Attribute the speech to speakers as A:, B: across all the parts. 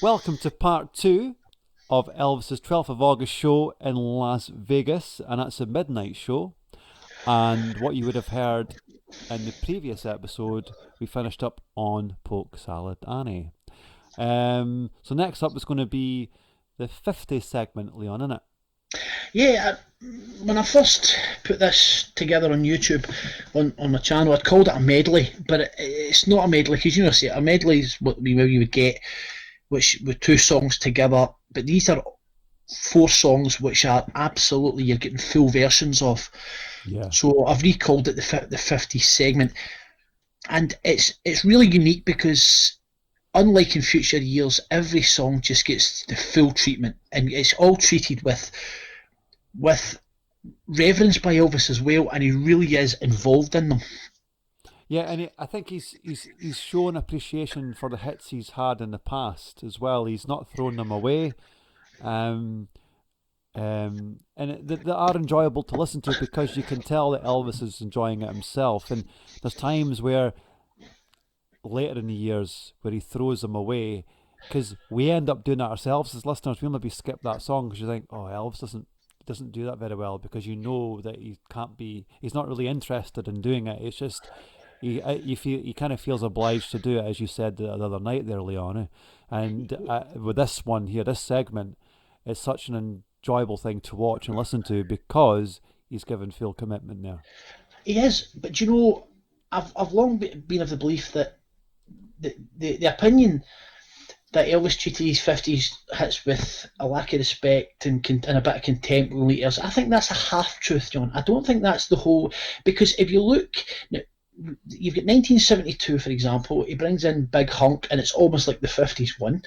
A: Welcome to part two of Elvis's 12th of August show in Las Vegas, and that's a midnight show. And what you would have heard in the previous episode, we finished up on Poke Salad Annie. So next up is going to be the 50 segment, Leon, isn't it?
B: Yeah, when I first put this together on YouTube on my channel, I'd called it a medley, but it's not a medley because see, a medley is what you would get, which with two songs together. But these are four songs which are absolutely you're getting full versions of.
A: Yeah.
B: So I've recalled it the 50 segment, and it's really unique because unlike in future years, every song just gets the full treatment, and it's all treated with reverence by Elvis as well, and he really is involved in them.
A: Yeah, and I think he's shown appreciation for the hits he's had in the past as well. He's not thrown them away. Um, they are enjoyable to listen to because you can tell that Elvis is enjoying it himself. And there's times where later in the years where he throws them away because we end up doing that ourselves as listeners. We'll maybe skip that song because you think, oh, Elvis doesn't do that very well because you know that he's not really interested in doing it. It's just he kind of feels obliged to do it, as you said the other night there, Leona. And with this one here, this segment, it's such an enjoyable thing to watch and listen to because he's given full commitment there.
B: He is, but I've long been of the belief that the opinion that Elvis treated his 50s hits with a lack of respect and a bit of contempt with leaders, I think that's a half truth, John. I don't think that's the whole, because if you look, you've got 1972, for example, he brings in Big Hunk, and it's almost like the 50s one.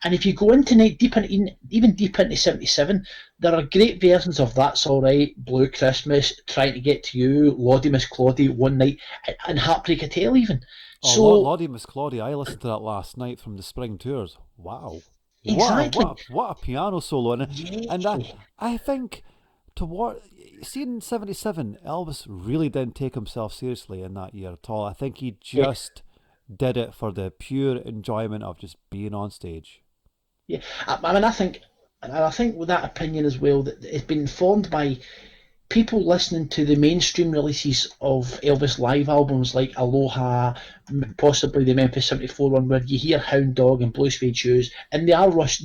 B: And if you go into even deep into 77, there are great versions of That's Alright, Blue Christmas, Trying to Get to You, Lottie Miss Claudie, One Night, and Heartbreak Hotel even.
A: Oh,
B: So,
A: Lottie Miss Claudia, I listened to that last night from the spring tours. Wow.
B: exactly.
A: What a piano solo. And
B: Yeah.
A: I think to what see in '77, Elvis really didn't take himself seriously in that year at all. I think he
B: Yeah.
A: just did it for the pure enjoyment of just being on stage.
B: Yeah. I mean, I think with that opinion as well, that it's been informed by people listening to the mainstream releases of Elvis live albums like Aloha, possibly the Memphis '74 one, where you hear Hound Dog and Blue Suede Shoes, and they are rushed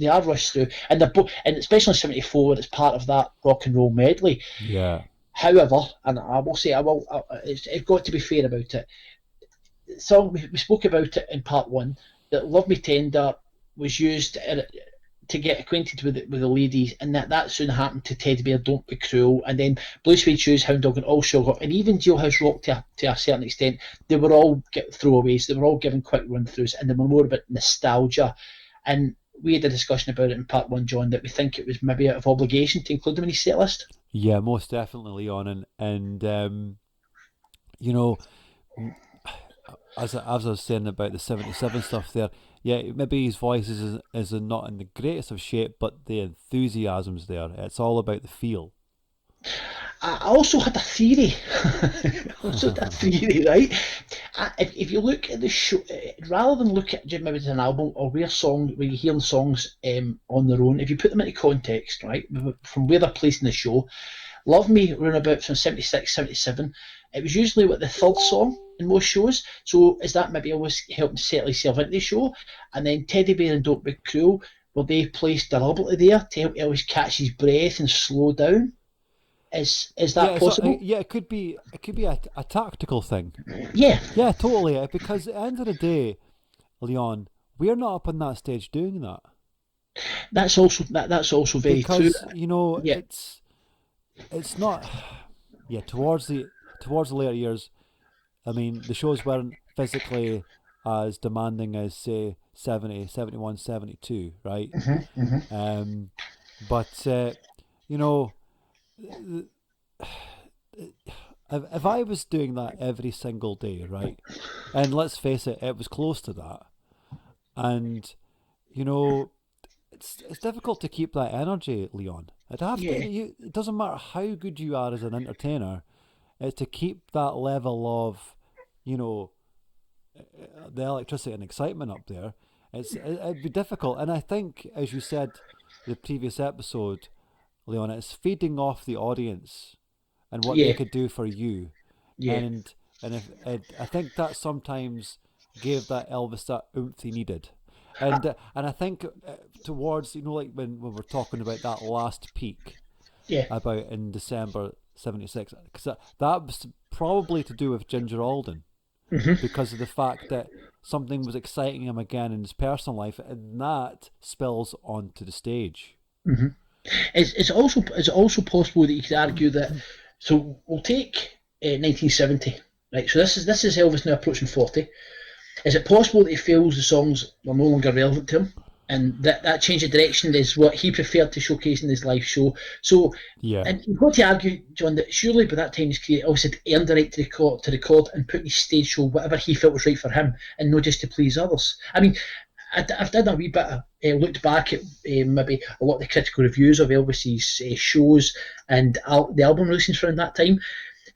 B: through, and and especially '74, it's part of that rock and roll medley.
A: Yeah.
B: However, and I will say, it's got to be fair about it. So we spoke about it in part one, that Love Me Tender was used to get acquainted with the ladies, and that soon happened to Teddy Bear, Don't Be Cruel, and then Blue Suede Shoes, Hound Dog, and All Show Up, and even Jailhouse Rock to a certain extent. They were all get throwaways. They were all given quick run throughs, and they were more about nostalgia. And we had a discussion about it in part one, John, that we think it was maybe out of obligation to include them in his set list.
A: Yeah, most definitely, Leon. You know, as I was saying about the '77 stuff there, yeah, maybe his voice is not in the greatest of shape, but the enthusiasm's there. It's all about the feel.
B: I also had a theory. Right? If you look at the show, rather than look at just maybe as an album or where you're hearing songs on their own, if you put them into context, right, from where they're placed in the show, Love Me around about from '76, '77, it was usually what the third song in most shows. So is that maybe always helping settle yourself into the show? And then Teddy Bear and Don't Be Cruel, were they placed deliberately there to help Elvis catch his breath and slow down? Is that
A: Yeah, so
B: possible?
A: yeah, it could be a tactical thing.
B: Yeah,
A: Yeah, totally. Because at the end of the day, Leon, we're not up on that stage doing that
B: that's also very true.
A: because
B: Yeah,
A: it's not. Yeah, towards the later years, I mean, the shows weren't physically as demanding as say 70, 71, 72, right?
B: hmm
A: Um, but you know, if I was doing that every single day, right, and let's face it, it was close to that, and you know, it's difficult to keep that energy, Leon.
B: yeah,
A: It doesn't matter how good you are as an entertainer, it's to keep that level of, you know, the electricity and excitement up there. It'd be difficult, and I think, as you said, the previous episode, Leon, it's feeding off the audience and what they
B: Yeah,
A: could do for you,
B: yeah,
A: and if I think that sometimes gave that Elvis that oomph he needed, and I think towards like when we're talking about that last peak
B: yeah.
A: about in December '76, because that was probably to do with Ginger Alden
B: Hmm.
A: because of the fact that something was exciting him again in his personal life, and that spills onto the stage.
B: Hmm. It's also possible that you could argue that. So we'll take 1970, right? So this is Elvis now approaching 40. Is it possible that he feels the songs were no longer relevant to him, and that change of direction is what he preferred to showcase in his live show? So,
A: Yeah.
B: and you've got to argue, John, that surely by that time his career also had earned the right to record and put in his stage show whatever he felt was right for him, and not just to please others. I mean, I've done a wee bit of looked back at maybe a lot of the critical reviews of Elvis's shows and the album releases from that time.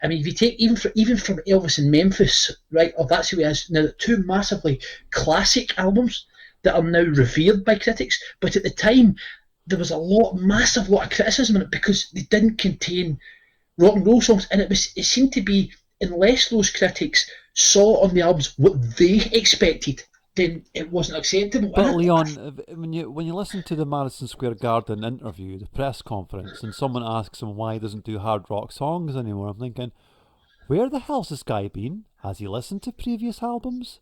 B: I mean, if you take even from Elvis in Memphis, right? Oh, that's who he is now. Two massively classic albums that are now revered by critics, but at the time there was massive lot of criticism in it because they didn't contain rock and roll songs, and it seemed to be unless those critics saw on the albums what they expected, then it wasn't acceptable.
A: But Leon, when you listen to the Madison Square Garden interview, the press conference, and someone asks him why he doesn't do hard rock songs anymore, I'm thinking, where the hell's this guy been? Has he listened to previous albums?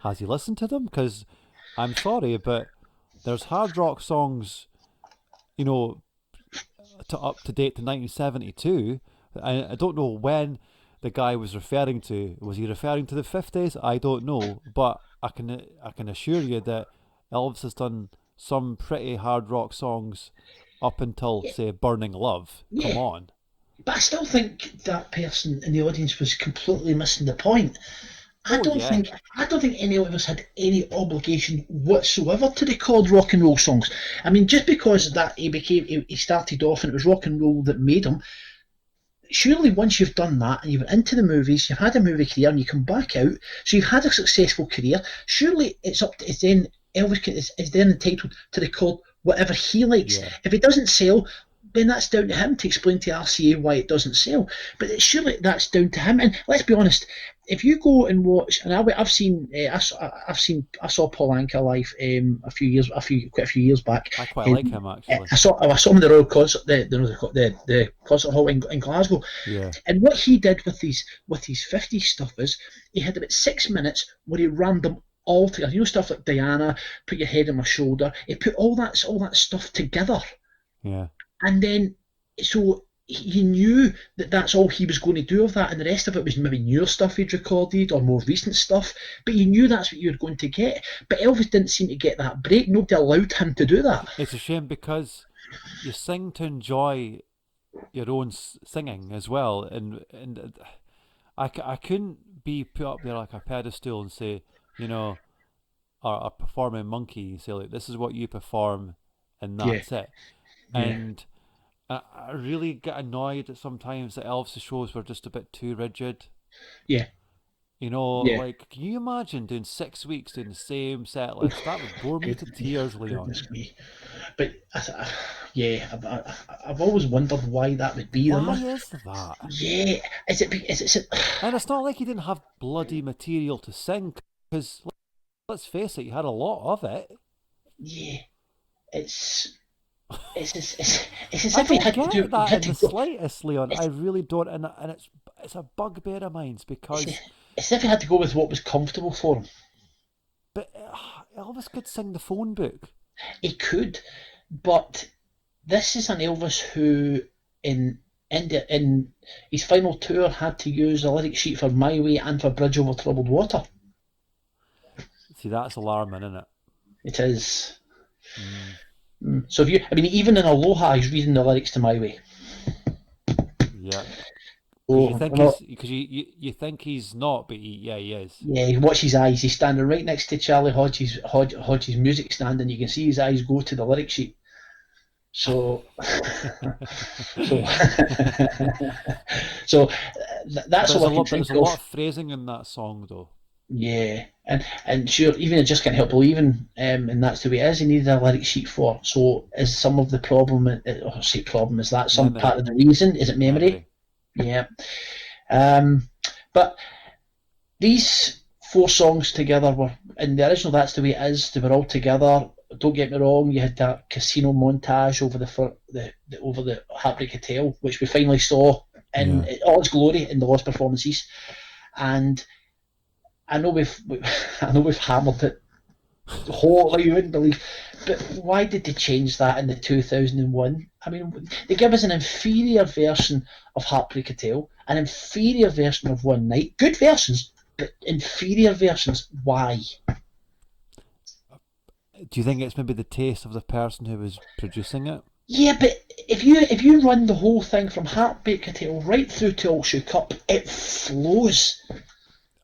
A: Has he listened to them? Because I'm sorry, but there's hard rock songs, you know, to up to date to 1972. I don't know when the guy was referring to. Was he referring to the 50s? I don't know, but I can assure you that Elvis has done some pretty hard rock songs up until
B: Yeah,
A: say Burning Love. Come
B: yeah,
A: on.
B: but I still think that person in the audience was completely missing the point. I
A: Oh
B: don't
A: yeah,
B: think I don't think any of us had any obligation whatsoever to record rock and roll songs. I mean, just because that he started off and it was rock and roll that made him. Surely, once you've done that and you've been into the movies, you've had a movie career, and you come back out, so you've had a successful career. Surely, it's then Elvis is then entitled to record whatever he likes.
A: yeah.
B: If it doesn't sell, then that's down to him to explain to RCA why it doesn't sell. But surely that's down to him. And let's be honest, if you go and watch, and I've seen, I saw Paul Anka live quite a few years back.
A: I quite like
B: Um,
A: him actually.
B: I saw him in the Royal Concert, the concert hall in Glasgow,
A: Yeah,
B: and what he did with his 50s stuff is he had about 6 minutes where he ran them all together. You know, stuff like Diana, put your head on my shoulder. He put all that stuff together,
A: yeah.
B: and then so he knew that that's all he was going to do of that, and the rest of it was maybe newer stuff he'd recorded or more recent stuff. But you knew that's what you were going to get. But Elvis didn't seem to get that break. Nobody allowed him to do that.
A: It's a shame because you sing to enjoy your own singing as well, and I couldn't be put up there like a pedestal and say, you know, a performing monkey, say like this is what you perform, and
B: Yeah,
A: that's it.
B: yeah,
A: And I really get annoyed at sometimes that Elvis' shows were just a bit too rigid.
B: yeah,
A: You know,
B: yeah.
A: like can you imagine doing 6 weeks doing the same set
B: Oof,
A: list? That would bore me to tears, Leon.
B: goodness me. But yeah, I've always wondered why that would be.
A: Why is that?
B: Yeah, is it?
A: And it's not like he didn't have bloody material to sing, because let's face it, he had a lot of it.
B: Yeah, it's it's as
A: I
B: if he
A: don't
B: had to
A: get
B: do. He
A: that
B: had
A: in
B: to
A: the
B: go.
A: slightest, Leon. I
B: It's,
A: really don't, and it's a bugbear of mine
B: it's,
A: because,
B: it's as if he had to go with what was comfortable for him.
A: but Elvis could sing the phone book.
B: He could, but this is an Elvis who, in his final tour, had to use a lyric sheet for My Way and for Bridge Over Troubled Water.
A: See, that's alarming, isn't it?
B: It is.
A: Mm,
B: So if you, I mean, even in Aloha, he's reading the lyrics to My Way.
A: yeah, because you
B: Oh,
A: think
B: well,
A: you think he's not, but yeah, he is.
B: yeah, you watch his eyes. He's standing right next to Charlie Hodges' music stand, and you can see his eyes go to the lyric sheet. So, so, so that's all I can
A: There's
B: think
A: a lot
B: of.
A: of phrasing in that song, though.
B: Yeah, and sure, even I just can't help believing, and that's the way it is. He needed a lyric sheet for. So, is some of the problem? Or say problem is that some part
A: Memory,
B: of the reason? Is it memory?
A: memory.
B: Yeah. Um, but these four songs together were in the original. That's the way it is. They were all together. Don't get me wrong. You had that casino montage over the over the Heartbreak Hotel, which we finally saw in
A: Yeah.
B: all its glory in the lost performances. And I know I know we've hammered it whole like you wouldn't believe, but why did they change that in the 2001? I mean, they give us an inferior version of Heartbreak Hotel, an inferior version of One Night, good versions, but inferior versions. Why?
A: Do you think it's maybe the taste of the person who was producing it?
B: Yeah, but if you run the whole thing from Heartbreak Hotel right through to All Shook Up, it flows.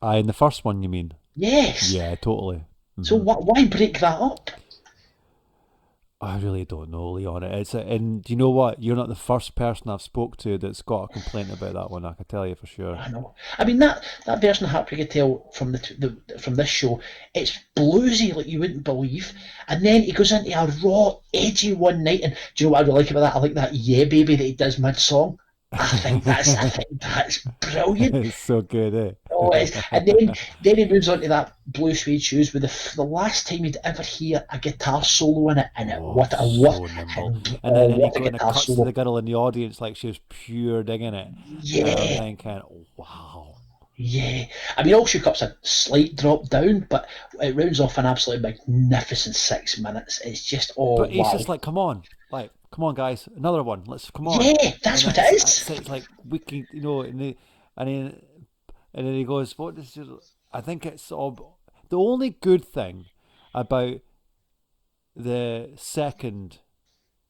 A: Aye, in the first one, you mean?
B: Yes.
A: Yeah, totally.
B: So
A: Hmm.
B: why break that up?
A: I really don't know, Leon. And do you know what? You're not the first person I've spoke to that's got a complaint about that one. I can tell you for sure.
B: I know. I mean that version of Heartbreak Hotel from from this show, it's bluesy like you wouldn't believe, and then he goes into a raw, edgy One Night. And do you know what I really like about that? I like that "Yeah, baby" that he does mid song. I think that's brilliant.
A: It's so good,
B: Oh,
A: eh?
B: and then he moves on to that blue suede shoes with the last time you'd ever hear a guitar solo in it, and
A: Oh,
B: what
A: so nimble. And
B: oh,
A: then he
B: what a
A: go and it
B: guitar
A: cuts to the
B: solo!
A: girl in the audience like she was pure digging it. And I'm
B: Yeah,
A: thinking, wow.
B: yeah. I mean, All Shook Up's a slight drop down, but it rounds off an absolutely magnificent 6 minutes. It's just, oh,
A: But he's
B: wow.
A: just like, come on. Like, come on, guys, another one. Let's come on.
B: Yeah,
A: And
B: that's what it is.
A: it's like we can, and then he goes, "What is your?" I think it's all the only good thing about the second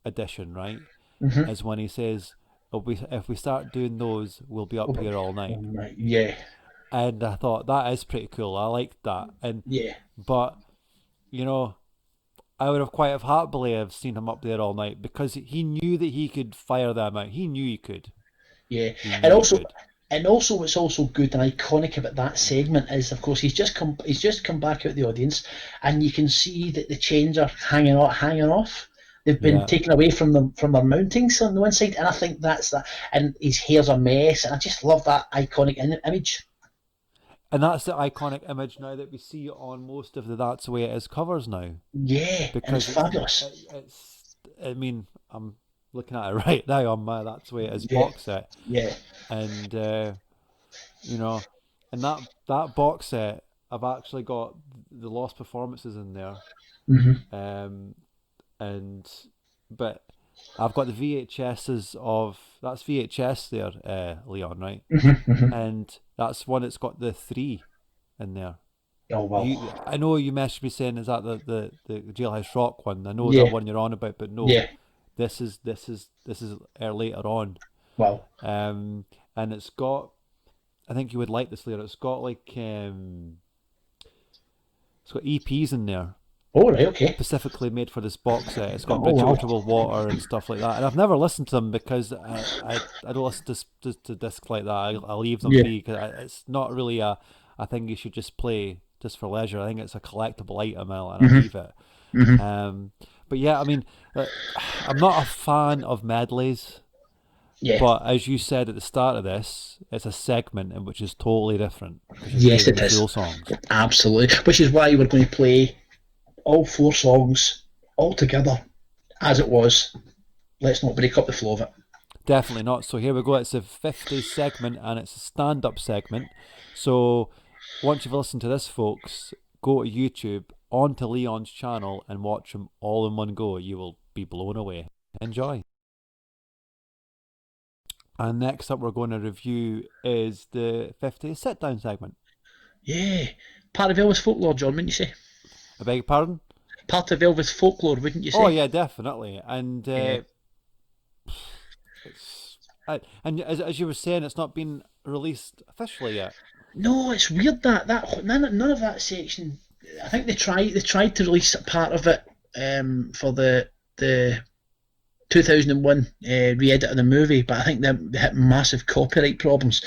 A: edition, right,
B: Mm-hmm.
A: is when he says, if we start doing those, we'll be up
B: Oh,
A: here all
B: oh
A: night."
B: my, yeah,
A: And I thought that is pretty cool. I liked that. And
B: yeah,
A: but you know, I would have quite have happily have seen him up there all night because he knew that he could fire them out. He knew he could.
B: yeah.
A: He
B: And
A: knew he
B: also,
A: could.
B: what's also good and iconic about that segment is, of course, he's just come back out of the audience, and you can see that the chains are hanging off. They've been
A: Yeah.
B: taken away from their mountings on the one side, and I think that's that. And his hair's a mess, and I just love that iconic image.
A: And that's the iconic image now that we see on most of the That's the Way It Is covers now.
B: Yeah, and it's
A: Because
B: fabulous.
A: I mean, I'm looking at it right now on my That's the Way It Is
B: Yeah,
A: box set.
B: yeah.
A: And, you know, and that box set, I've actually got the lost performances in there.
B: Hmm.
A: Um, and but I've got the VHSs of that's VHS there, Leon, right?
B: Hmm. Hmm.
A: And that's one that's got the three in there.
B: Oh
A: I know you messaged me saying is that the Jailhouse Rock one. I know that
B: yeah,
A: one you're on about, but no,
B: yeah.
A: this is later on.
B: Wow.
A: Um, and it's got I think you would like this later. It's got it's got EPs in there
B: All right. Okay.
A: specifically made for this box set. It's got
B: Oh
A: Bridge
B: wow.
A: Over Troubled Water and stuff like that. And I've never listened to them because I don't listen to discs like that. I leave them
B: Yeah.
A: be because it's not really a thing you should just play just for leisure. I think it's a collectible item and I
B: Hmm.
A: leave it.
B: Hmm.
A: Um, but yeah, I mean, uh, I'm not a fan of medleys.
B: Yeah.
A: But as you said at the start of this, it's a segment in which is totally different because you're
B: Yes,
A: doing
B: it
A: the
B: is.
A: full songs.
B: Absolutely. Which is why we're going to play all four songs all together as it was. Let's not break up the flow of it.
A: Definitely not. So here we go. It's a 50s segment and it's a stand up segment. So once you've listened to this, folks, go to YouTube, onto Leon's channel, and watch them all in one go. You will be blown away. Enjoy. And next up, we're going to review is the 50s sit down segment.
B: Yeah. Part of Elvis folklore, John, wouldn't you say?
A: I beg your pardon?
B: Part of Elvis folklore, wouldn't you
A: Oh,
B: say?
A: yeah, definitely. And
B: Yeah.
A: it's. And as you were saying, it's not been released officially yet.
B: No, it's weird that none of that section. I think they tried to release a part of it for the 2001 re-edit of the movie, but I think they hit massive copyright problems.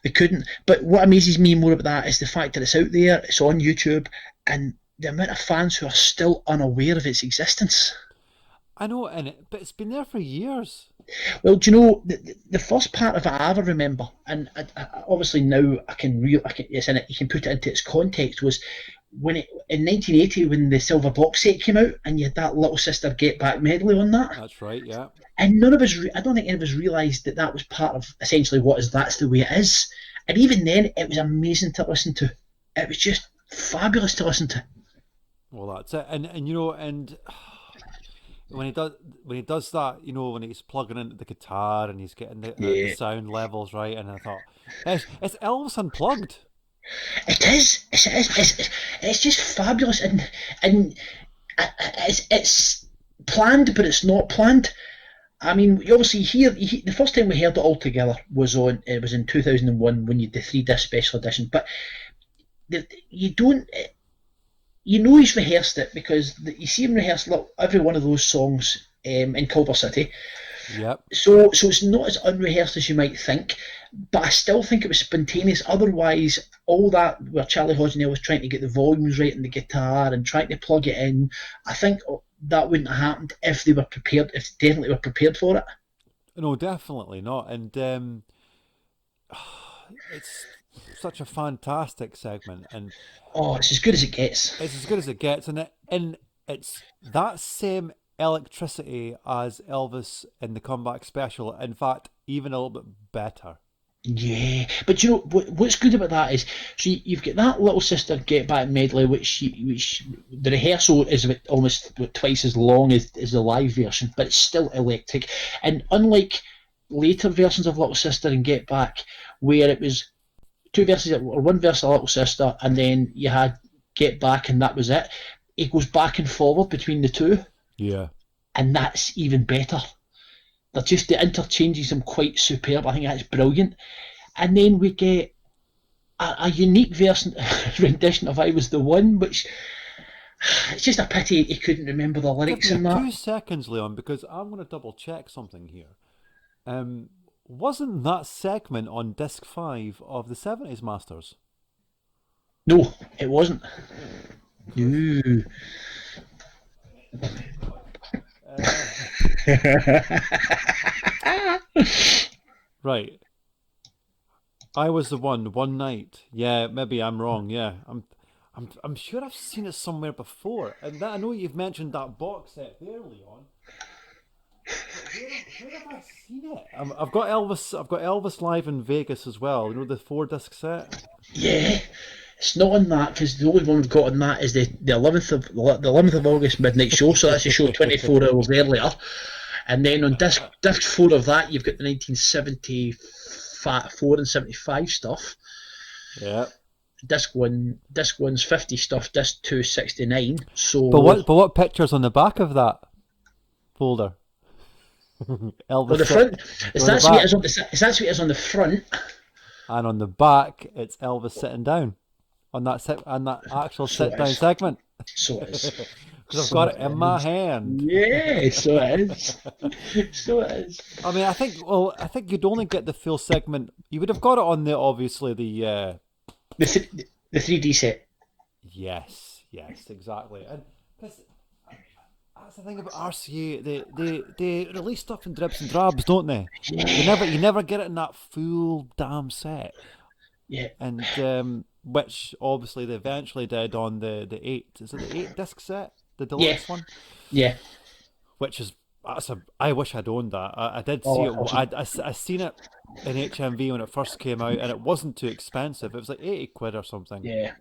B: They couldn't. But what amazes me more about that is the fact that it's out there, it's on YouTube, and the amount of fans who are still unaware of its existence.
A: I know, but it's been there for years.
B: Well, do you know the first part of it I ever remember, and obviously now it's in it. You can put it into its context. Was when it in 1980 when the silver box set came out, and you had that Little Sister Get Back medley on that.
A: That's right, yeah.
B: And none of us, I don't think any of us realised that that was part of essentially that's the way it is. And even then, it was amazing to listen to. It was just fabulous to listen to.
A: Well, that's it, and you know, and when he does that, you know, when he's plugging into the guitar and he's getting the sound levels right, and I thought it's Elvis unplugged.
B: It is. It's just fabulous, and it's planned, but it's not planned. I mean, you obviously hear the first time we heard it all together was in 2001 when you did the 3-disc special edition, but you don't. You know he's rehearsed it because you see him rehearse every one of those songs in Culver City.
A: Yep.
B: So it's not as unrehearsed as you might think, but I still think it was spontaneous. Otherwise, all that where Charlie Hodgson was trying to get the volumes right in the guitar and trying to plug it in, I think that wouldn't have happened if they were prepared. If they definitely were prepared for it.
A: No, definitely not. And it's such a fantastic segment, and
B: it's as good as it gets.
A: It's as good as it gets, and it's that same electricity as Elvis in the comeback special. In fact, even a little bit better.
B: Yeah, but you know what's good about that is, so you've got that Little Sister Get Back medley, which the rehearsal is almost twice as long as the live version, but it's still electric. And unlike later versions of Little Sister and Get Back, where it was two verses or one verse of Little Sister, and then you had Get Back, and that was it. It goes back and forward between the two.
A: Yeah.
B: And that's even better. The interchanges them quite superb. I think that's brilliant. And then we get a unique rendition of I Was the One, which it's just a pity he couldn't remember the lyrics in that.
A: 2 seconds, Leon, because I'm going to double check something here. Wasn't that segment on disc 5 of the 70s Masters?
B: No, it wasn't. Ooh.
A: Right. I Was the One night. Yeah, maybe I'm wrong. Yeah, I'm sure I've seen it somewhere before. And I know you've mentioned that box set there, Leon. Where have I seen it? I've got Elvis live in Vegas as well. You know, the 4-disc set.
B: Yeah, it's not on that because the only one we've got on that is the 11th of August midnight show. So that's a show 24 hours earlier. And then on disc 4 of that, you've got the 1974 and 75 stuff.
A: Yeah.
B: Disc 1's 50 stuff. Disc 2 69. So.
A: But what pictures on the back of that folder?
B: Elvis. On the front, it's actually it is on the front.
A: And on the back, it's Elvis sitting down on that actual sit down segment.
B: So it is.
A: Because I've got it in my hand.
B: Yeah, so it is. So it is.
A: I mean, I think you'd only get the full segment. You would have got it on obviously the
B: 3D set.
A: Yes, exactly. And that's the thing about RCA. They release stuff in dribs and drabs, don't they?
B: Yeah.
A: You never get it in that full damn set.
B: Yeah.
A: And which obviously they eventually did on the 8. Is it the 8-disc set? The deluxe one?
B: Yeah.
A: Which is I wish I'd owned that. I did see it. Awesome. I seen it in HMV when it first came out, and it wasn't too expensive. It was like 80 quid or something.
B: Yeah.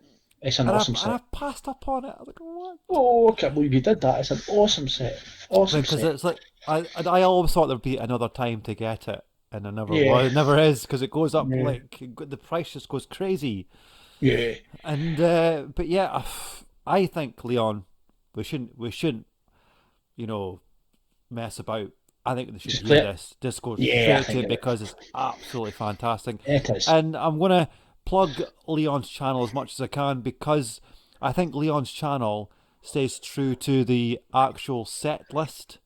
B: It's an awesome set.
A: And I passed up on it. I was like, what?
B: Oh, I can't believe you did that. It's an awesome set. Awesome
A: because
B: set.
A: It's like I always thought there'd be another time to get it, and it never was. It never is, because it goes up like the price just goes crazy.
B: Yeah.
A: And but yeah, I think, Leon, we shouldn't, you know, mess about. I think they should hear this disco straight to it because it's absolutely fantastic.
B: It is.
A: And I'm gonna plug Leon's channel as much as I can because I think Leon's channel stays true to the actual set list,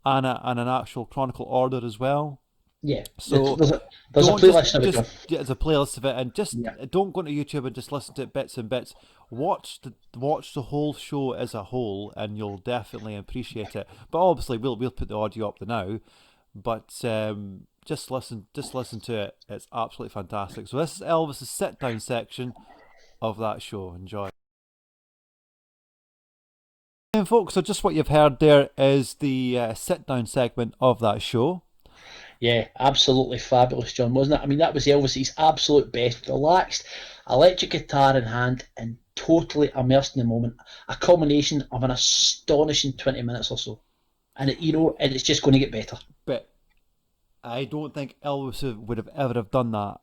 A: and an actual chronicle order as well.
B: Yeah,
A: So
B: there's a
A: don't just
B: playlist of it,
A: just
B: John.
A: get a playlist of it, and just
B: Yeah,
A: don't go to YouTube and just listen to it bits and bits. Watch the whole show as a whole, and you'll definitely appreciate it. But obviously, we'll put the audio up now. But just listen to it. It's absolutely fantastic. So this is Elvis's sit down section of that show. Enjoy. And folks, so just what you've heard there is the sit down segment of that show.
B: yeah, absolutely fabulous, John, wasn't it? I mean, that was Elvis's absolute best. Relaxed, electric guitar in hand, and totally immersed in the moment. A culmination of an astonishing 20 minutes or so. And and it's just going to get better.
A: But I don't think Elvis would have ever have done that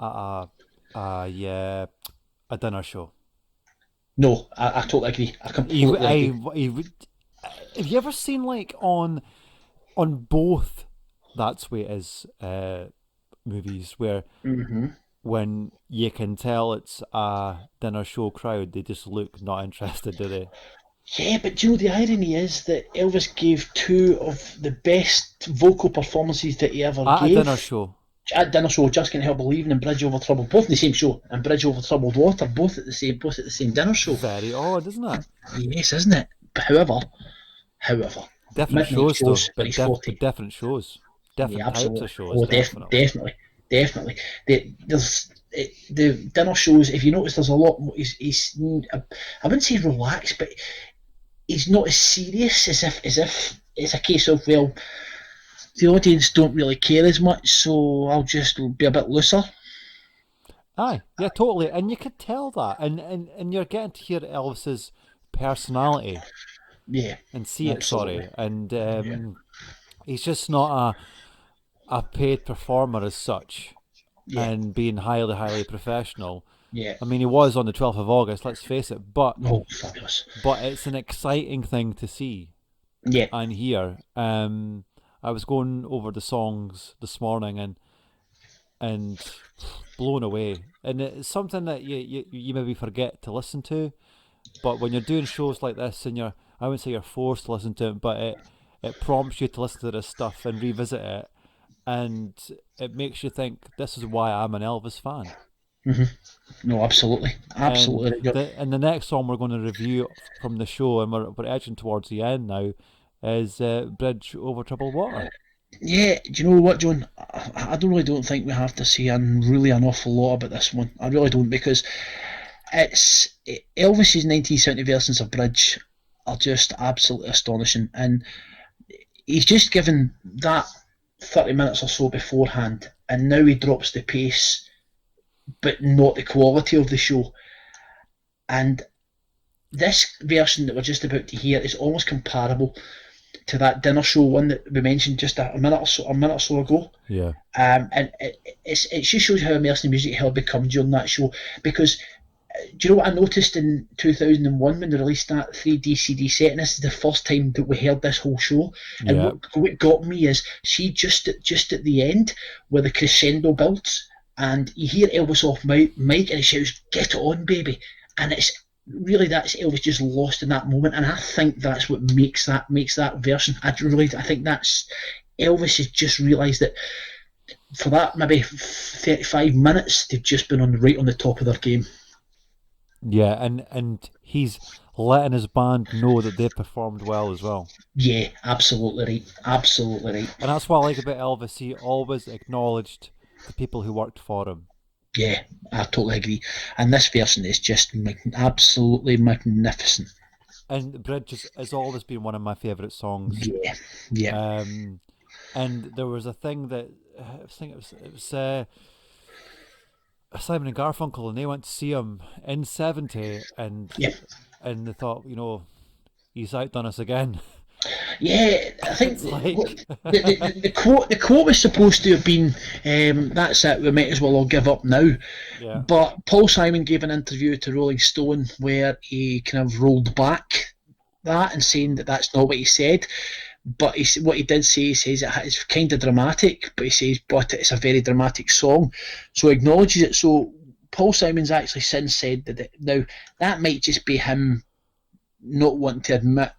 A: at a dinner show.
B: No, I totally agree. I
A: He,
B: completely agree.
A: he would. Have you ever seen like on both That's Way It Is movies where
B: Hmm.
A: when you can tell it's a dinner show crowd, they just look not interested, do they?
B: Yeah, but do you know the irony is that Elvis gave two of the best vocal performances that he ever
A: At a dinner
B: gave
A: show.
B: at dinner show. Just Can't Help Believing and Bridge Over Troubled, both in the same show, and Bridge Over Troubled Water, both at the same dinner show.
A: Very odd, isn't it?
B: Yes, isn't it? But however,
A: Different
B: midnight
A: shows though,
B: shows for his 40.
A: but different shows,
B: Yeah,
A: different types
B: absolutely.
A: of shows,
B: Oh,
A: definitely.
B: definitely. The dinner shows. If you notice, there's a lot more. He's I wouldn't say relaxed, but he's not as serious as if it's a case of, well, the audience don't really care as much, so I'll just be a bit looser.
A: Aye, yeah, totally, and you could tell that, and you're getting to hear Elvis's personality
B: Yeah,
A: and see it.
B: absolutely.
A: Sorry, and
B: Yeah,
A: he's just not a paid performer as such,
B: yeah,
A: and being highly professional.
B: yeah.
A: I mean, he was on the 12th of August. Let's face it,
B: Oh, fabulous.
A: but it's an exciting thing to see
B: Yeah.
A: and hear. I was going over the songs this morning and blown away. And it's something that you maybe forget to listen to. But when you're doing shows like this, and I wouldn't say you're forced to listen to it, but it prompts you to listen to this stuff and revisit it, and it makes you think, this is why I'm an Elvis fan.
B: Hmm. No, absolutely,
A: And
B: absolutely. Yeah.
A: the next song we're going to review from the show, and we're edging towards the end now, is Bridge Over Troubled Water.
B: Yeah, do you know what, John? I don't think we have to say really an awful lot about this one. I really don't, because it's Elvis's 1970 versions of Bridge are just absolutely astonishing, and he's just given that 30 minutes or so beforehand, and now he drops the pace, but not the quality of the show. And this version that we're just about to hear is almost comparable to that dinner show one that we mentioned just a minute or so ago.
A: Yeah.
B: And it just shows how immersive music had become during that show. Because do you know what I noticed in 2001 when they released that 3D CD set? And this is the first time that we heard this whole show. And
A: Yeah.
B: what got me is, see, just at the end where the crescendo builds, and you hear Elvis off mic and he shouts, "Get it on, baby!" And it's really, that's Elvis just lost in that moment, and I think that's what makes that version. I think that's Elvis has just realised that for that maybe 35 minutes they've just been right on the top of their game.
A: Yeah, and he's letting his band know that they've performed well as well.
B: Yeah, absolutely right. Absolutely right.
A: And that's what I like about Elvis. He always acknowledged the people who worked for him.
B: Yeah, I totally agree. And this version is just absolutely magnificent.
A: And Bridge has always been one of my favourite songs.
B: Yeah, yeah,
A: And there was a thing that I think it was Simon and Garfunkel, and they went to see him in '70,
B: yeah.
A: and they thought, he's outdone us again.
B: Yeah, I think
A: It's like,
B: the quote was supposed to have been, "That's it. We might as well all give up now."
A: yeah,
B: But Paul Simon gave an interview to Rolling Stone where he kind of rolled back that and saying that that's not what he said. But what he did say, he says it's kind of dramatic, but he says, but it's a very dramatic song, so he acknowledges it. So Paul Simon's actually since said that now that might just be him not wanting to admit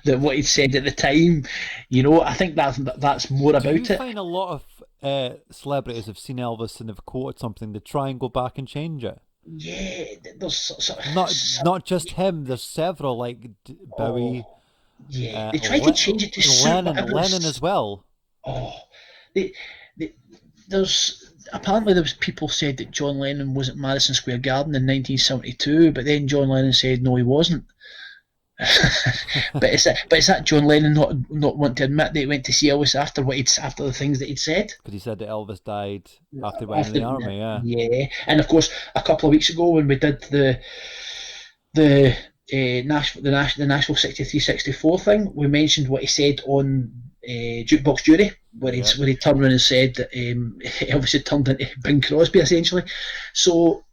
B: than what he'd said at the time. I think that's more
A: Do you
B: about it.
A: find a lot of celebrities have seen Elvis and have quoted something to try and go back and change it?
B: Yeah, there's
A: Not just him. There's several like
B: oh
A: Bowie,
B: yeah, they tried to change it to suit whatever.
A: Lennon as well.
B: Oh, they, they, there's apparently there was people said that John Lennon was at Madison Square Garden in 1972, but then John Lennon said no, he wasn't. But it's that John Lennon not want to admit that he went to see Elvis after the things that he'd said.
A: Because he said that Elvis died after he went in
B: After
A: the army. Yeah,
B: yeah, and of course a couple of weeks ago when we did the Nashville 63-64 thing, we mentioned what he said on Jukebox Jury, where
A: yeah.
B: he turned around and said that Elvis had turned into Bing Crosby essentially. So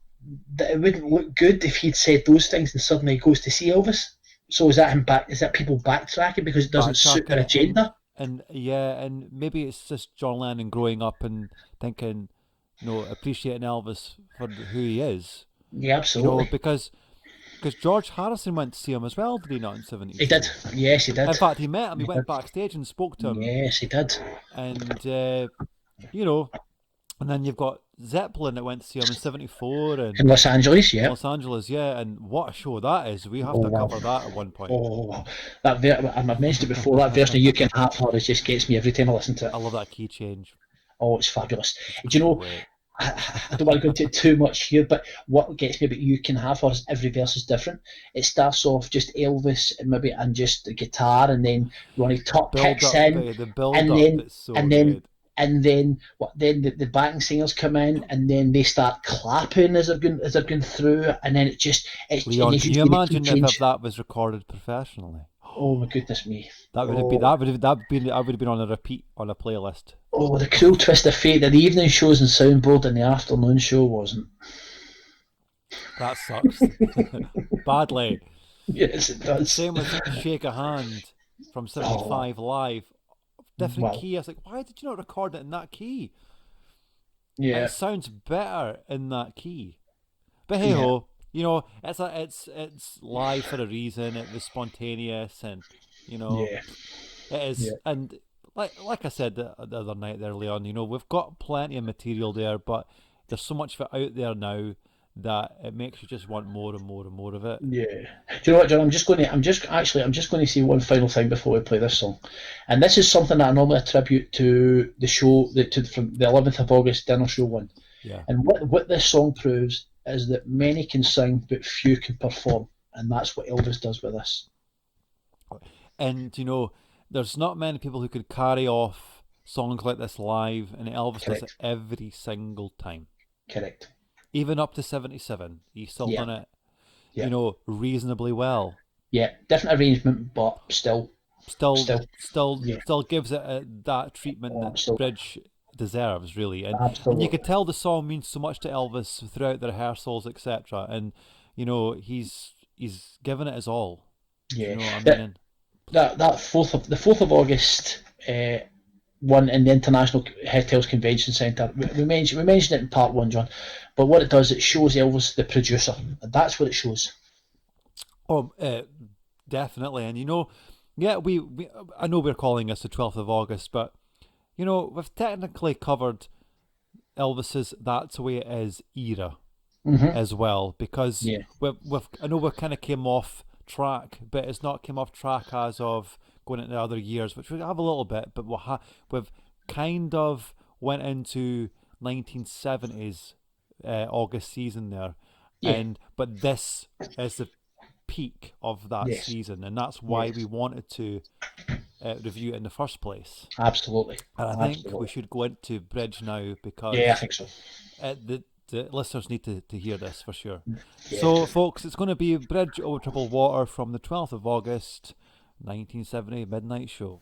B: that it wouldn't look good if he'd said those things and suddenly he goes to see Elvis. So is that him back? Is that people backtracking because it doesn't suit their
A: Backtracking
B: agenda?
A: and yeah, and maybe it's just John Lennon growing up and thinking, appreciating Elvis for who he is.
B: Yeah, absolutely.
A: Because George Harrison went to see him as well, did he not, in
B: He did.
A: '72?
B: Yes, he did.
A: In fact, he met him. He
B: He
A: went
B: did.
A: backstage and spoke to him,
B: Yes, he did.
A: and you know, and then you've got Zeppelin that went to see him in '74
B: In
A: and
B: Los Angeles,
A: in
B: yeah.
A: Los Angeles, yeah. And what a show that is! We have
B: Oh
A: to
B: wow.
A: cover that at one point.
B: Oh wow. I've mentioned it before. That version of "You Can Have Her" just gets me every time I listen to it.
A: I love that key change.
B: Oh, it's fabulous.
A: It's
B: Do you know?
A: great.
B: I don't want to go into too much here, but what gets me about "You Can Have Her" is every verse is different. It starts off just Elvis and just the guitar, and then Ronnie Tuck
A: Build
B: kicks
A: up,
B: in,
A: the build
B: and
A: up
B: then
A: is so
B: and then
A: good.
B: and then the backing singers come in, and then they start clapping as they're going through, and then and
A: Leon,
B: you
A: can
B: can
A: you
B: see the key
A: imagine if
B: change.
A: that was recorded professionally?
B: Oh my goodness me!
A: That would have been
B: Oh,
A: I would have been on a repeat on a playlist.
B: oh, the cruel twist of fate that the evening shows and soundboard and the afternoon show wasn't.
A: That sucks badly.
B: Yes, it does.
A: Same with Shake a Hand from
B: Oh,
A: '75 live. Different
B: well,
A: key. I was like, why did you not record it in that key? It
B: yeah,
A: sounds better in that key. But hey
B: yeah,
A: ho, it's live for a reason. It was spontaneous, and you know
B: yeah,
A: it is.
B: yeah,
A: And like I said the other night there, Leon, we've got plenty of material there, but there's so much of it out there now that it makes you just want more and more and more of it.
B: yeah. Do you know what, John? I'm just going to say one final thing before we play this song, and this is something that I normally attribute to the show, from the 11th of August dinner show one.
A: Yeah.
B: And what this song proves is that many can sing, but few can perform, and that's what Elvis does with us.
A: And there's not many people who could carry off songs like this live, and Elvis does it
B: Correct.
A: every single time.
B: Correct.
A: Even up to '77, he's still
B: Yeah.
A: done it,
B: Yeah.
A: reasonably well.
B: Yeah. Different arrangement, but still,
A: Still,
B: still.
A: still,
B: Yeah.
A: still gives it that treatment
B: Oh,
A: that
B: absolutely.
A: Bridge deserves, really. And you
B: Absolutely.
A: could tell the song means so much to Elvis throughout the rehearsals, etc. And he's given it his all. Do you
B: Yeah.
A: know what I mean?
B: That that fourth of August one in the International Hotels Convention Centre. We mentioned it in part one, John. But what it does, it shows Elvis the producer. That's what it shows.
A: Oh, definitely. And yeah, we I know we're calling this the 12th of August, but we've technically covered Elvis's "That's the Way It Is" era
B: Hmm.
A: as well, because
B: Yeah.
A: I know we kind of came off track, but it's not came off track as of going into other years, which we have a little bit, but we've kind of went into 1970s August season there,
B: Yeah.
A: but this is the peak of that
B: Yes.
A: season, and that's why we
B: Yes.
A: wanted to review it in the first place.
B: Absolutely.
A: And I think we
B: Absolutely.
A: should go into Bridge now
B: Yeah, I
A: because
B: think so.
A: the listeners need to hear this for sure.
B: Yeah.
A: So, folks, it's going to be Bridge Over Troubled Water from the 12th of August, 1970 Midnight Show.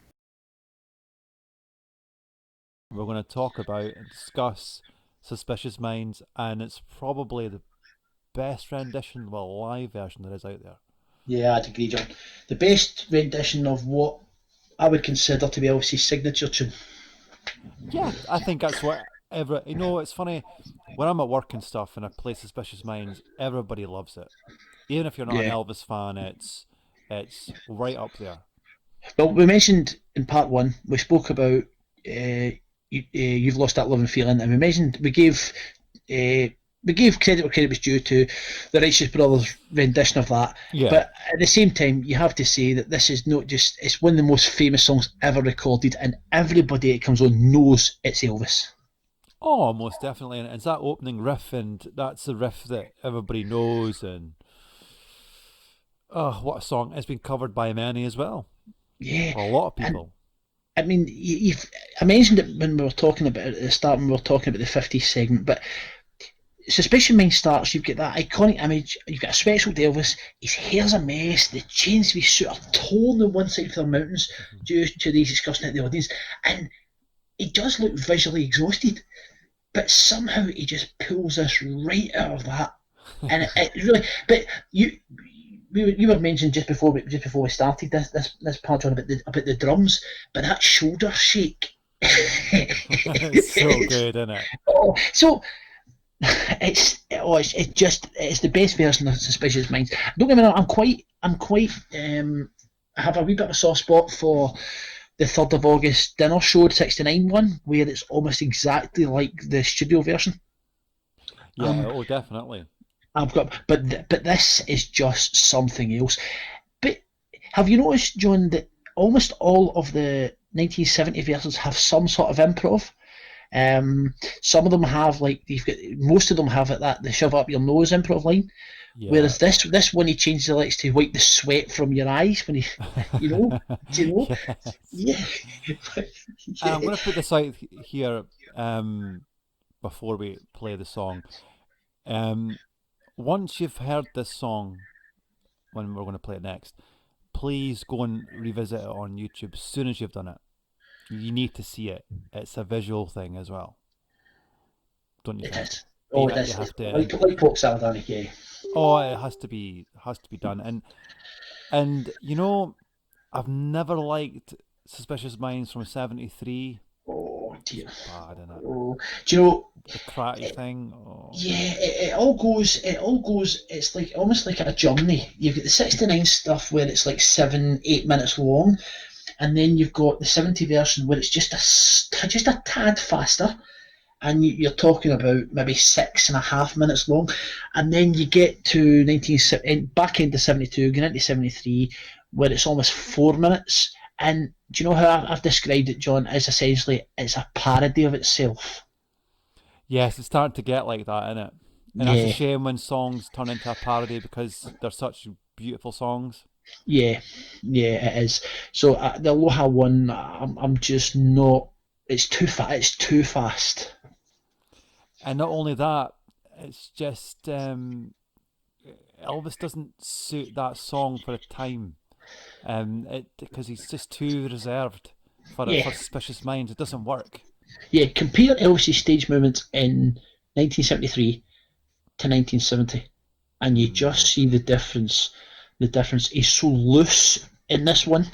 A: We're going to talk about and discuss Suspicious Minds, and it's probably the best rendition, well, live version there is out there.
B: Yeah, I'd agree, John. The best rendition of what I would consider to be Elsie's signature tune.
A: Yeah, I think that's what it's funny when I'm at work and stuff and I play Suspicious Minds, everybody loves it. Even if you're not an
B: Yeah.
A: Elvis fan, it's right up there.
B: Well, we mentioned in part one, we spoke about you've lost that love and feeling, and we mentioned we gave credit where credit was due to the Righteous Brothers rendition of that.
A: Yeah.
B: But at the same time, you have to say that this is not just, it's one of the most famous songs ever recorded, and everybody that comes on knows it's Elvis.
A: Oh, most definitely. And it's that opening riff, and that's the riff that everybody knows. And oh, what a song! It's been covered by many as well.
B: Yeah.
A: A lot of
B: And
A: people.
B: I mean, I mentioned it when we were talking about it at the start, when we were talking about the 50s segment, but Suspicion Mind starts, you've got that iconic image, you've got a special Elvis, his hair's a mess, the chains of his suit are torn on one side of the mountains
A: Mhm.
B: due to these discussing at the audience, and he does look visually exhausted, but somehow he just pulls us right out of that. And it really, but you were mentioning just before we started this part on about the drums, but that shoulder shake.
A: It's so good, isn't it?
B: Oh, so it's the best version of Suspicious Minds. Don't get me wrong, I have a wee bit of a soft spot for the 3rd of August dinner show, the 69 one, where it's almost exactly like the studio version.
A: Yeah.
B: Um,
A: Oh, definitely.
B: but this is just something else. But have you noticed, John, that almost all of the 1970 versions have some sort of improv? Some of them have, like, you've got, most of them have it, that the shove up your nose improv line.
A: Yeah.
B: Whereas this one, he changes the lights to wipe the sweat from your eyes when he, you know, do you know?
A: Yes.
B: Yeah,
A: And I'm
B: yeah.
A: going to put this out here before we play the song. Um, Once you've heard this song, when we're going to play it next, please go and revisit it on YouTube as soon as you've done it. You need to see it. It's a visual thing as well, don't you
B: It
A: think?
B: is. Oh, it
A: You
B: is.
A: have to,
B: Like pork salad, yeah.
A: oh, it has to be done. And I've never liked Suspicious Minds from '73.
B: Oh dear.
A: It's bad, isn't it?
B: Oh, do you know?
A: The karate thing. Oh,
B: Yeah, it all goes. It all goes. It's like almost like a journey. You've got the 69 stuff where it's like 7, 8 minutes long, and then you've got the 70 version where it's just a tad faster, and you're talking about maybe 6.5 minutes long, and then you get to back into 72, going into 73, where it's almost 4 minutes. And do you know how I've described it, John? As essentially it's a parody of itself.
A: yes, it's starting to get like that, isn't it? And that's a
B: Yeah,
A: shame when songs turn into a parody because they're such beautiful songs.
B: yeah, yeah. It is. So the Aloha one, I'm just not. It's too fast. It's too fast.
A: And not only that, it's just Elvis doesn't suit that song for a time, it because he's just too reserved for it
B: Yeah,
A: for Suspicious Minds. It doesn't work.
B: yeah. Compare Elvis's stage movements in 1973 to 1970, and you just
A: Mm.
B: see the difference. The difference is so loose in this one,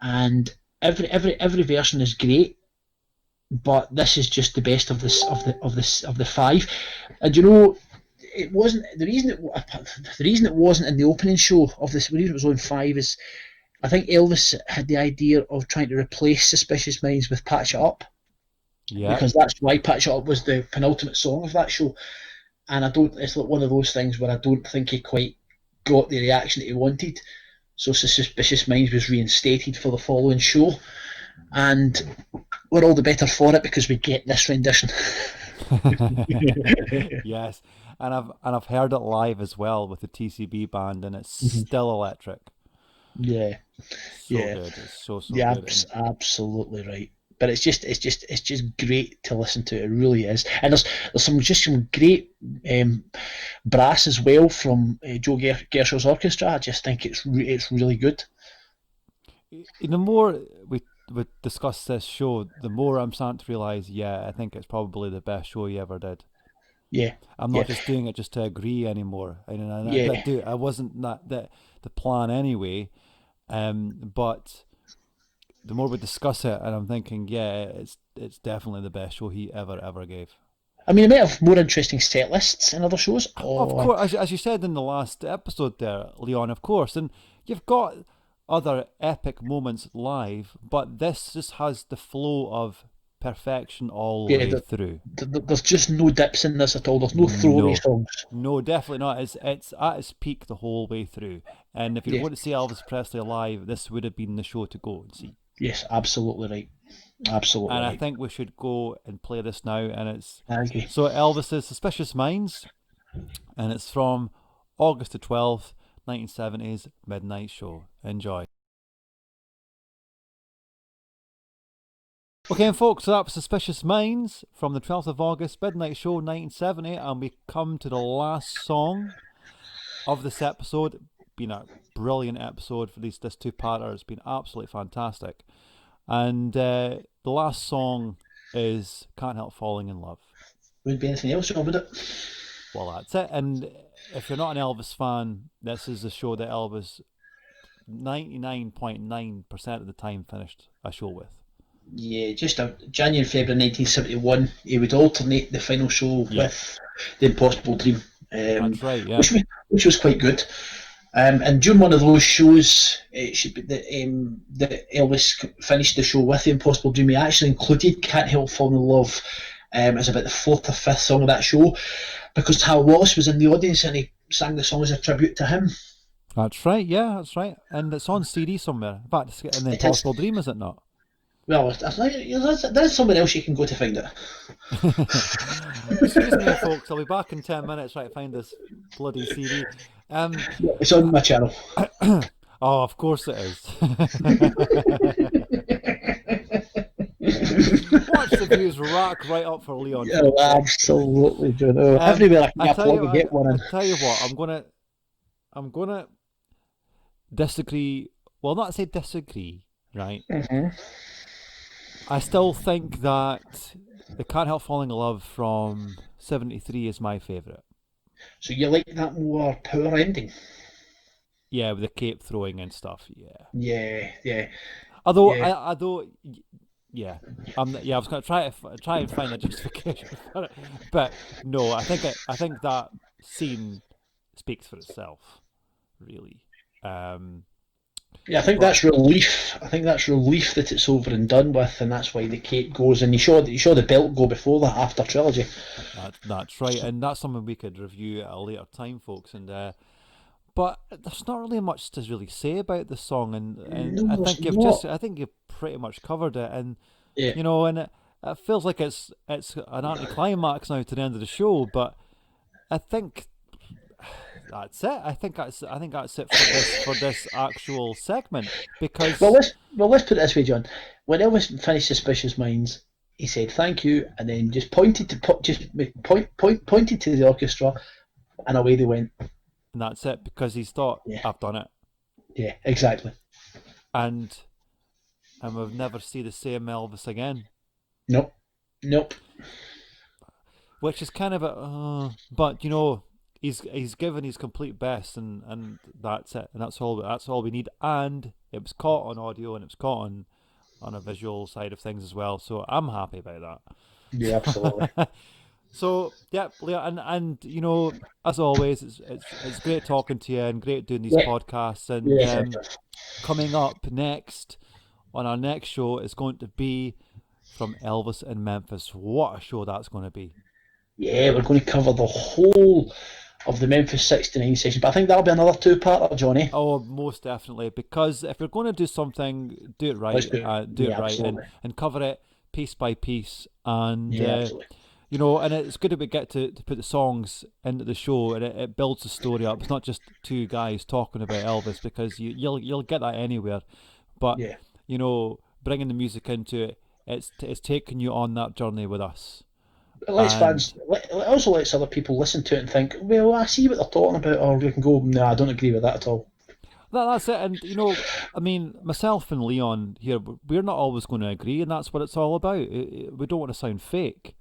B: and every version is great, but this is just the best of this of the five. And you know, it wasn't the reason it wasn't in the opening show of this. The reason it was on five is I think Elvis had the idea of trying to replace Suspicious Minds with Patch It Up,
A: Yeah,
B: because that's why Patch It Up was the penultimate song of that show. And I don't. It's like one of those things where I don't think he quite got the reaction that he wanted. So Suspicious Minds was reinstated for the following show, and we're all the better for it because we get this rendition.
A: yes, and I've heard it live as well with the TCB band, and it's
B: Mhm.
A: still electric.
B: Yeah,
A: So
B: yeah,
A: good. It's so
B: yeah,
A: good. And
B: absolutely right. But it's just great to listen to. It really is. And there's some great brass as well from Joe Gersher's orchestra. I just think it's really good.
A: the more we discuss this show, the more I'm starting to realize, yeah, I think it's probably the best show he ever did.
B: Yeah,
A: I'm
B: yeah,
A: not just doing it just to agree anymore.
B: yeah.
A: I wasn't the plan anyway. But the more we discuss it, and I'm thinking, yeah, it's definitely the best show he ever gave.
B: I mean, they might have more interesting set lists in other shows,
A: Of
B: or
A: course, as you said in the last episode there, Leon, of course, and you've got other epic moments live, but this just has the flow of perfection all the
B: yeah,
A: way through.
B: there's just no dips in this at all. There's no throwaway
A: No,
B: songs.
A: no, definitely not. It's at its peak the whole way through. And if you're
B: Yeah,
A: going to see Elvis Presley live, this would have been the show to go and see.
B: yes, absolutely right. Absolutely
A: And I
B: right.
A: think we should go and play this now. And it's
B: I agree.
A: so Elvis's Suspicious Minds, and it's from August the 12th, 1970s, Midnight Show. Enjoy. Okay, and folks, so that was Suspicious Minds from the 12th of August, Midnight Show 1970, and we come to the last song of this episode. Been a brilliant episode for this two-parter. It's been absolutely fantastic. And the last song is Can't Help Falling in Love.
B: Wouldn't be anything else wrong with it.
A: Well, that's it. And if you're not an Elvis fan, this is the show that Elvis 99.9% of the time finished a show with.
B: Yeah, just January, February 1971. He would alternate the final show
A: Yeah.
B: with The Impossible Dream.
A: That's right, yeah.
B: Which was quite good. And during one of those shows, it should be that Elvis finished the show with The Impossible Dream. He actually included Can't Help Falling in Love as about the fourth or fifth song of that show, because Hal Wallace was in the audience and he sang the song as a tribute to him.
A: That's right, yeah, that's right. And it's on CD somewhere. In fact, it's in The
B: It is.
A: Impossible Dream, is it not?
B: Well, there's somewhere else you can go to find it.
A: Excuse me, folks. I'll be back in 10 minutes trying to find this bloody CD.
B: It's on my channel.
A: Oh, of course it is. Watch the views rack right up for Leon.
B: Yeah, absolutely, John. Everywhere I can get a plug and get one in.
A: I tell you what, I'm gonna disagree. Well, not say disagree, right?
B: Mm-hmm.
A: I still think that the Can't Help Falling in Love from '73 is my favourite.
B: So you like that more power ending?
A: Yeah, with the cape throwing and stuff. Yeah.
B: Yeah.
A: Although,
B: Yeah.
A: yeah, I was gonna try and find a justification for it, but no, I think that scene speaks for itself, really.
B: Yeah, I think that's relief. I think that's relief that it's over and done with, and that's why the cape goes. And you saw the belt go before that after trilogy.
A: That's right, and that's something we could review at a later time, folks. And but there's not really much to really say about the song, and
B: No,
A: I think I think you've pretty much covered it, and
B: Yeah.
A: you know, and it feels like it's an anticlimax now to the end of the show, but I think that's it. I think that's it for this actual segment, because
B: Well, let's put it this way, John. When Elvis finished Suspicious Minds, he said thank you, and then just pointed to the orchestra, and away they went.
A: and that's it, because he's thought,
B: Yeah.
A: I've done it,
B: Yeah, exactly.
A: and we'll never see the same Elvis again,
B: Nope.
A: which is kind of but you know, he's given his complete best, and that's it, and that's all we need, and it was caught on audio, and it was caught on a visual side of things as well, so I'm happy about that.
B: Yeah, absolutely.
A: So yeah, Leah, and you know, as always, it's great talking to you and great doing these
B: Yeah.
A: podcasts. And
B: Yeah.
A: coming up next on our next show is going to be from Elvis in Memphis. What a show that's going to be!
B: Yeah, we're going to cover the whole of the Memphis '69 session, but I think that'll be another two-parter, Johnny.
A: Oh, most definitely, because if you're going to do something, do it right.
B: Let's do it.
A: Do it
B: Yeah,
A: right,
B: absolutely.
A: and cover it piece by piece, and
B: Yeah, absolutely.
A: you know, and it's good that we get to put the songs into the show, and it builds the story up. It's not just two guys talking about Elvis, because you'll get that anywhere, but
B: Yeah.
A: you know, bringing the music into it, it's taking you on that journey with us.
B: It lets
A: And-
B: fans, it also lets other people listen to it and think, well, I see what they're talking about, or you can go, no, I don't agree with that at all.
A: That's it, and you know, I mean, myself and Leon here, we're not always going to agree, and that's what it's all about. We don't want to sound fake,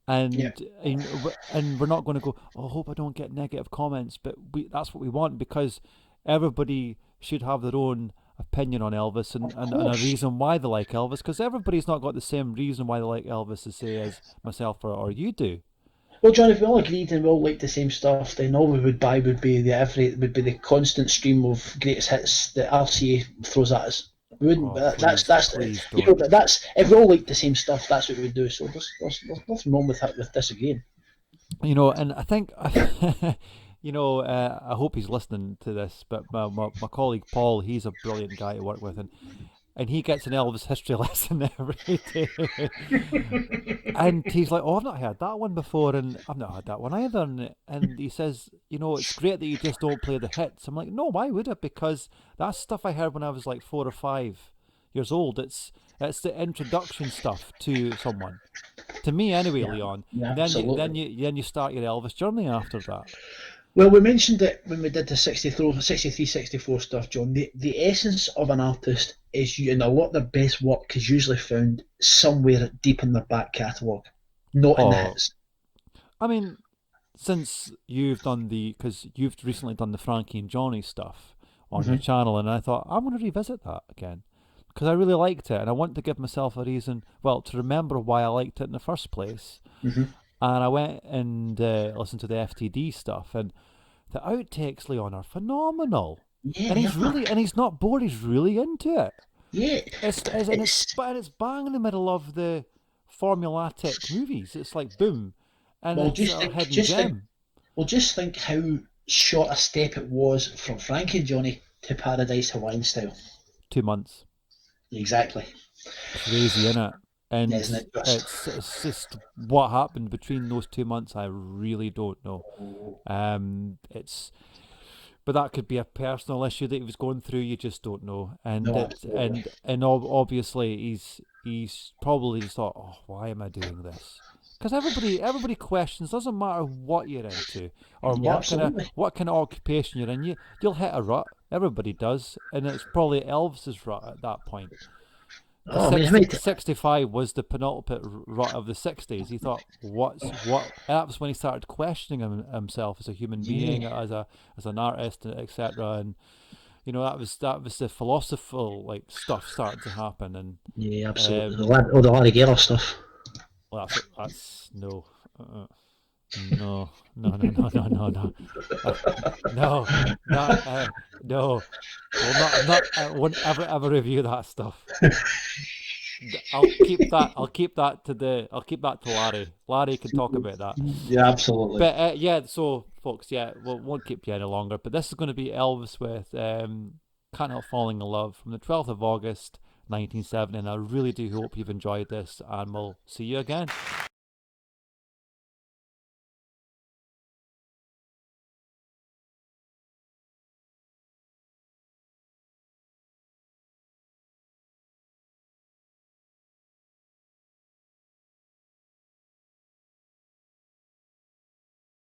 A: and
B: Yeah.
A: and we're not going to go, oh, I hope I don't get negative comments, but that's what we want, because everybody should have their own opinion on Elvis, and a
B: course.
A: reason why they like Elvis, because everybody's not got the same reason why they like Elvis to say as myself or you do.
B: Well, John, if we all agreed and we all liked the same stuff, then all we would buy would be the constant stream of greatest hits that RCA throws at us. We wouldn't.
A: Oh,
B: That's
A: please
B: you know,
A: don't.
B: but that's if we all liked the same stuff, that's what we would do. So there's nothing wrong with that, with disagreeing.
A: And I think, I hope he's listening to this, but my colleague Paul, he's a brilliant guy to work with, and he gets an Elvis history lesson every day. And he's like, "Oh, I've not heard that one before, and I've not heard that one either." And he says, "It's great that you just don't play the hits." I'm like, "No, why would I? Because that's stuff I heard when I was like 4 or 5 years old. It's the introduction stuff to someone, to me anyway,
B: Yeah,
A: Leon.
B: yeah,
A: And then you
B: absolutely.
A: then you then you start your Elvis journey after that.
B: Well, we mentioned it when we did the 63, 64 stuff, John. The essence of an artist is, and a lot of their best work is usually found somewhere deep in their back catalogue, not in the
A: Oh,
B: hits.
A: I mean, since because you've recently done the Frankie and Johnny stuff on your
B: Mm-hmm.
A: channel, and I thought I'm going to revisit that again because I really liked it, and I want to give myself a reason, well, to remember why I liked it in the first place.
B: Mm-hmm.
A: And I went and listened to the FTD stuff, and the outtakes, Leon, are phenomenal.
B: Yeah,
A: And
B: they
A: he's
B: are.
A: really, and he's not bored. He's really into it.
B: Yeah, it's
A: And it's bang in the middle of the formulatic movies. It's like boom, and
B: well,
A: it's a hidden
B: just think,
A: gem.
B: just think how short a step it was from Frankie and Johnny to Paradise Hawaiian Style.
A: 2 months,
B: Exactly,
A: crazy in it, and
B: isn't it? Just
A: it's just what happened between those 2 months. I really don't know. It's but that could be a personal issue that he was going through. You just don't know, and
B: no,
A: it
B: absolutely.
A: and obviously he's probably just thought, oh, why am I doing this? Because everybody questions. Doesn't matter what you're into or
B: Yeah,
A: what
B: absolutely.
A: kind of occupation you're in. You'll hit a rut. Everybody does, and it's probably Elvis's rut at that point. Because
B: Oh, I mean, how many
A: 65 was the penultimate rut of the 60s. He thought, what? And that was when he started questioning himself as a human being,
B: yeah,
A: as an artist, etc. And that was the philosophical like stuff starting to happen. And
B: yeah, absolutely.
A: um,
B: All the Larry Gerrer stuff.
A: well, that's no, no, no, no, no, no, no, no, uh, no, not no. Well, not I'm not. I won't ever review that stuff. I'll keep that to Larry. Larry can talk about that.
B: Yeah, absolutely.
A: But yeah, so folks, yeah, we won't keep you any longer. But this is going to be Elvis with "Can't Help Falling in Love" from the 12th of August, 1970. And I really do hope you've enjoyed this, and we'll see you again.